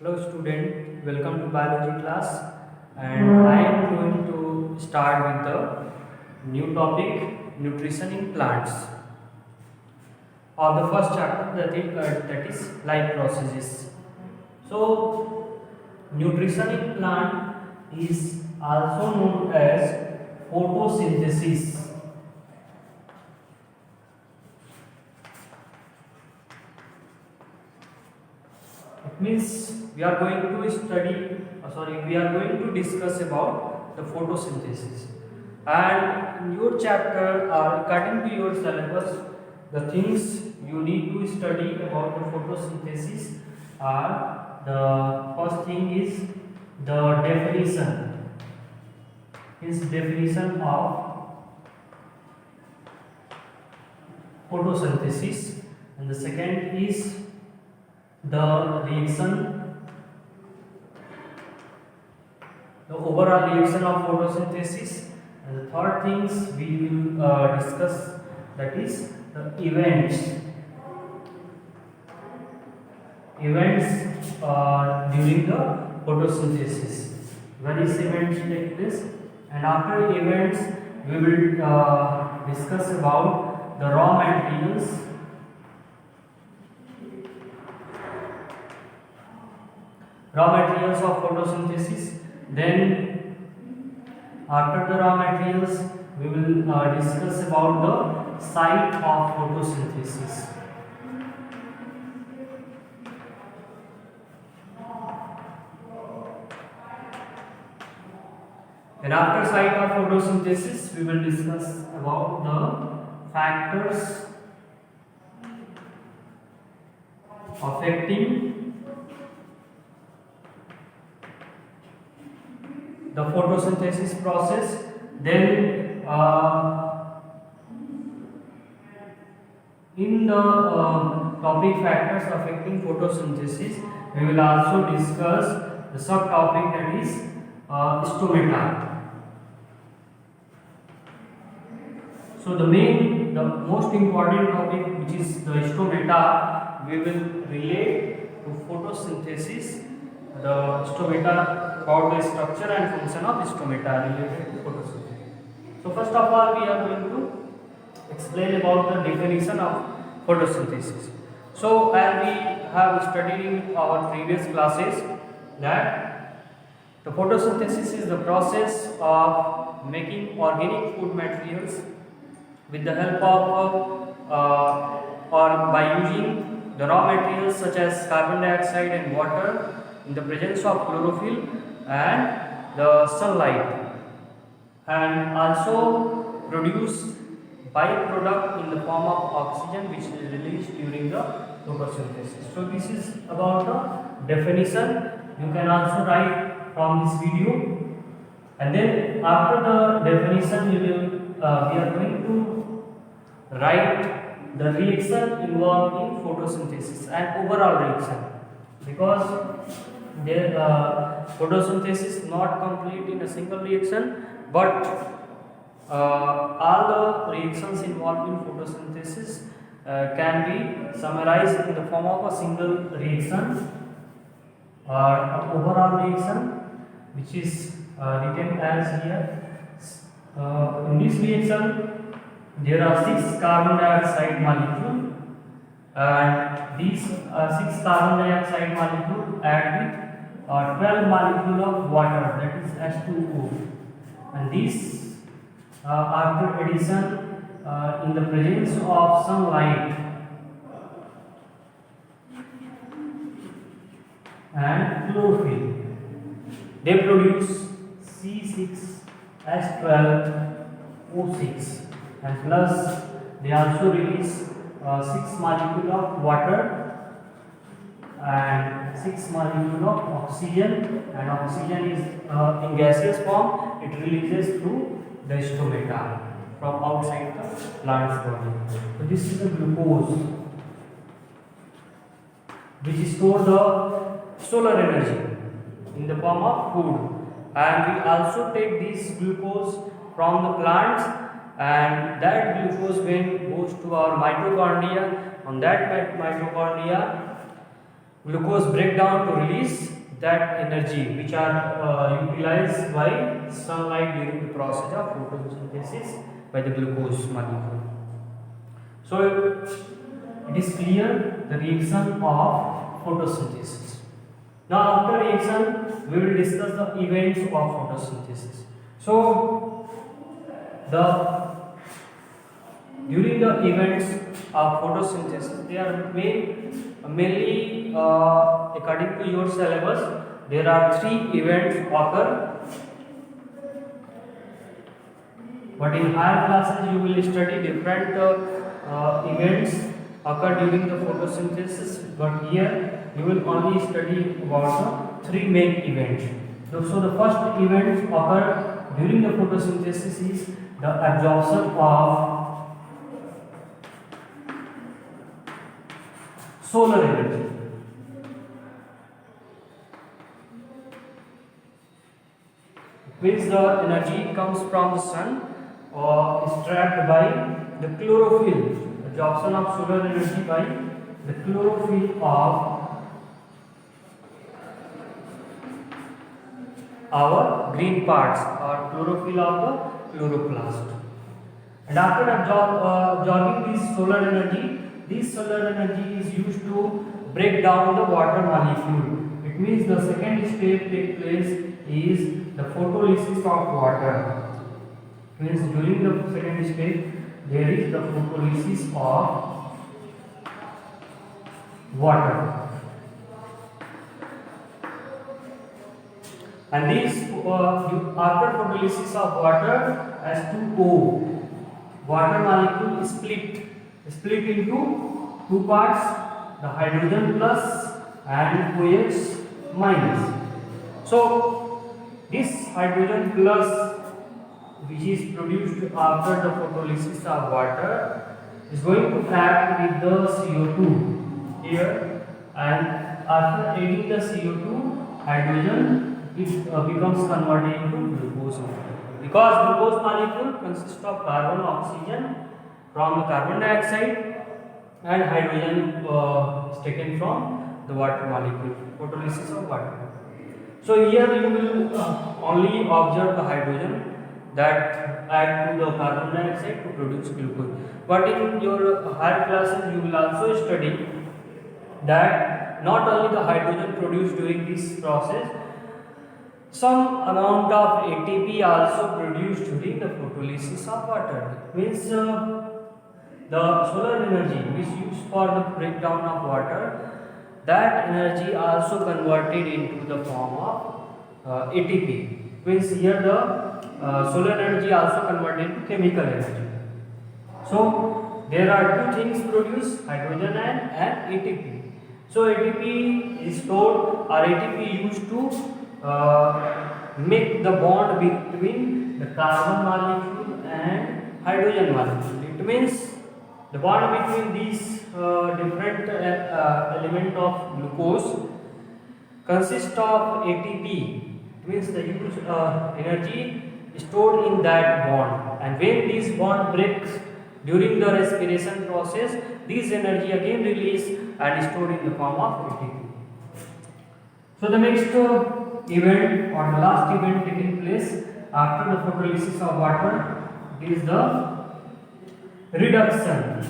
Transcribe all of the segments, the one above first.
Hello student, welcome to biology class and I am going to start with the new topic nutrition in plants. The first chapter that is life processes. So nutrition in plant is also known as photosynthesis. It means we are going to we are going to discuss about the photosynthesis. And in your chapter, according to your syllabus, the things you need to study about the photosynthesis are the first thing is the definition. Is definition of photosynthesis, and the second is the reaction, the overall reaction of photosynthesis, and the third things we will discuss, that is the events during the photosynthesis. Various events take place, and after events we will discuss about the raw materials of photosynthesis. Then after the raw materials we will discuss about the site of photosynthesis. And after site of photosynthesis we will discuss about the factors affecting the photosynthesis process. Then in the topic factors affecting photosynthesis we will also discuss the subtopic, that is stomata. So the most important topic, which is the stomata, we will relate to photosynthesis, the stomata, about the structure and function of stomata related to photosynthesis. So first of all we are going to explain about the definition of photosynthesis. So as we have studied in our previous classes that the photosynthesis is the process of making organic food materials with the help of or by using the raw materials such as carbon dioxide and water in the presence of chlorophyll and the sunlight, and also produce byproduct in the form of oxygen which is released during the photosynthesis. So this is about the definition. You can also write from this video, and then after the definition we are going to write the reaction involved in photosynthesis and overall reaction, because photosynthesis is not complete in a single reaction, but all the reactions involved in photosynthesis can be summarized in the form of a single reaction or an overall reaction, which is written as here. In this reaction there are 6 carbon dioxide molecules, and these 6 carbon dioxide molecules add with 12 molecules of water, that is H2O, and these after addition in the presence of sunlight and chlorophyll, they produce C6H12O6, and plus they also release 6 molecules of water and 6 molecules of oxygen, and oxygen is in gaseous form, it releases through the stomata from outside the plant's body. So this is the glucose which store the solar energy in the form of food, and we also take this glucose from the plants, and that glucose when goes to our mitochondria, on that mitochondria glucose break down to release that energy which are utilized by sunlight during the process of photosynthesis by the glucose molecule. So it is clear the reaction of photosynthesis. Now after reaction we will discuss the events of photosynthesis. So during the events of photosynthesis, they are mainly according to your syllabus. There are 3 events occur, but in higher classes you will study different events occur during the photosynthesis. But here you will only study about the 3 main events. So the first event occur during the photosynthesis is the absorption of solar energy. Means the energy comes from the sun or is trapped by the chlorophyll. Absorption of solar energy by the chlorophyll of our green parts or chlorophyll of the chloroplast. And after absorbing this solar energy is used to break down the water molecule. It means the second step takes place is the photolysis of water. Means during the second step there is the photolysis of water. And this after photolysis of water, H2O, water molecule is split into 2 parts, the hydrogen plus and OH minus. So this hydrogen plus, which is produced after the photolysis of water, is going to act with the CO2 here, and after adding the CO2, hydrogen becomes converted into glucose. Because glucose molecule consists of carbon, oxygen from the carbon dioxide, and hydrogen is taken from the water molecule, photolysis of water. So here you will only observe the hydrogen that add to the carbon dioxide to produce glucose. But in your higher classes you will also study that not only the hydrogen produced during this process, some amount of ATP also produced during the photolysis of water. Means the solar energy which is used for the breakdown of water, that energy also converted into the form of ATP. Means here the solar energy also converted into chemical energy. So there are 2 things produced, hydrogen and ATP. So ATP is stored, or ATP used to make the bond between the carbon molecule and hydrogen molecule. It means the bond between these different element of glucose consists of ATP. It means the huge energy stored in that bond, and when this bond breaks during the respiration process, this energy again released and stored in the form of ATP. So the next event or the last event taking place after the photolysis of water is the reduction.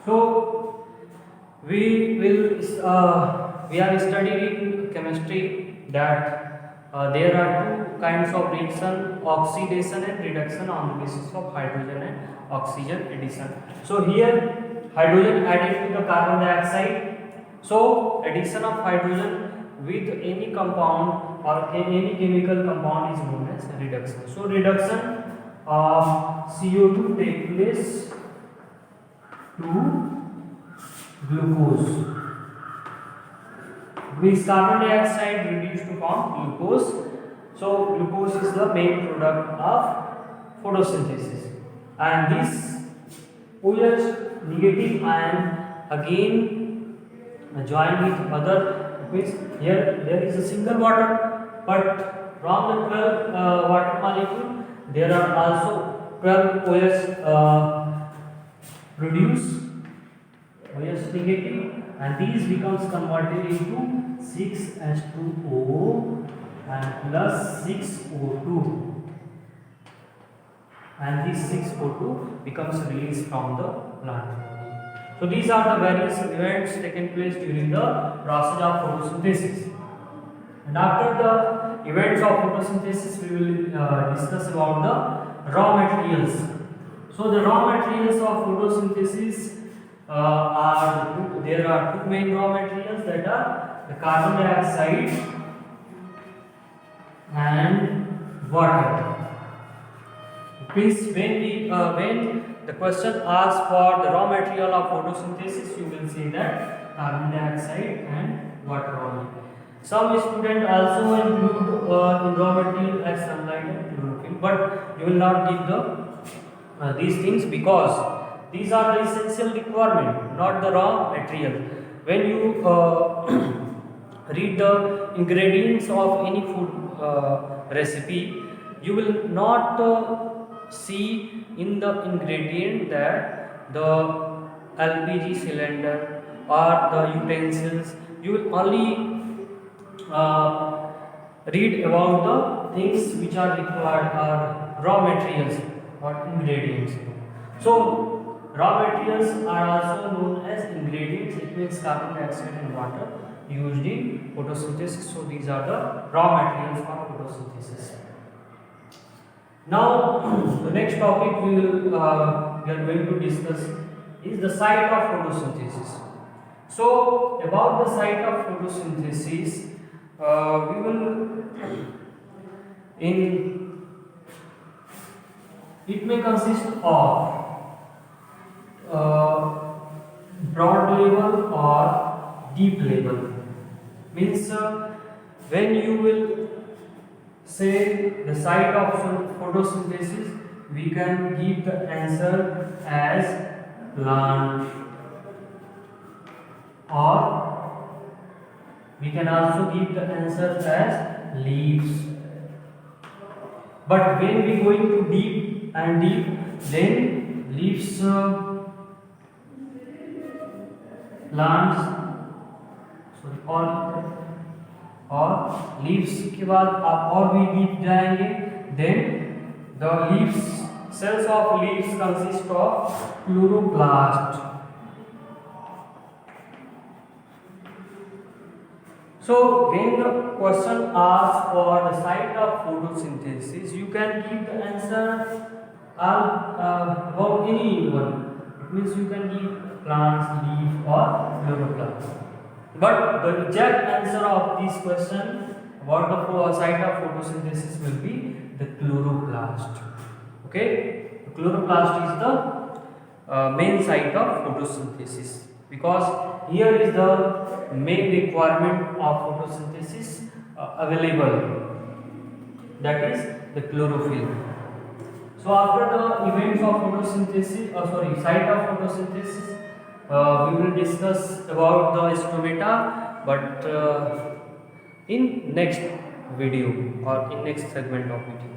So we are studying chemistry that there are 2 kinds of reaction, oxidation and reduction, on the basis of hydrogen and oxygen addition. So here hydrogen added to the carbon dioxide. So addition of hydrogen with any compound or any chemical compound is known as reduction. So reduction of CO2 takes place to glucose. With carbon dioxide reduced to form glucose. So glucose is the main product of photosynthesis, and this OH negative ion again joined with other, which here there is a single water, but from the 12 water molecule there are also 12 OH produced, OH negative, and these becomes converted into 6H2O and plus 6O2, and this 6O2 becomes released from the plant body. So these are the various events taken place during the process of photosynthesis. And after the events of photosynthesis, we will discuss about the raw materials. So the raw materials of photosynthesis there are two main raw materials, that are the carbon dioxide and water. Means when the question asks for the raw material of photosynthesis, you will say that carbon dioxide and water only. Some students also include in raw material as sunlight and chlorophyll, but you will not give the these things, because these are the essential requirement, not the raw material. When you read the ingredients of any food recipe, you will not see in the ingredient that the LPG cylinder or the utensils. You will only read about the things which are required, or raw materials or ingredients. So raw materials are also known as ingredients. It means carbon dioxide and water used in photosynthesis. So these are the raw materials for photosynthesis. Now the next topic we are going to discuss is the site of photosynthesis. So about the site of photosynthesis, we will it may consist of broad level or deep level. Means when you will say the site of photosynthesis, we can give the answer as plant, or we can also give the answer as leaves. But when we going to deep, then leaves, plants, sorry, और leaves के बाद आप और भी deep जाएंगे, then the leaves, cells of leaves consist of chloroplast. So when the question asks for the site of photosynthesis, you can give the answer about any one. It means you can give plants, leaf, or chloroplast. But the exact answer of this question about the site of photosynthesis will be the chloroplast. Okay, the chloroplast is the main site of photosynthesis, because here is the main requirement of photosynthesis available, that is the chlorophyll. So after the events of photosynthesis, site of photosynthesis, we will discuss about the stomata, but in next video or in next segment of video.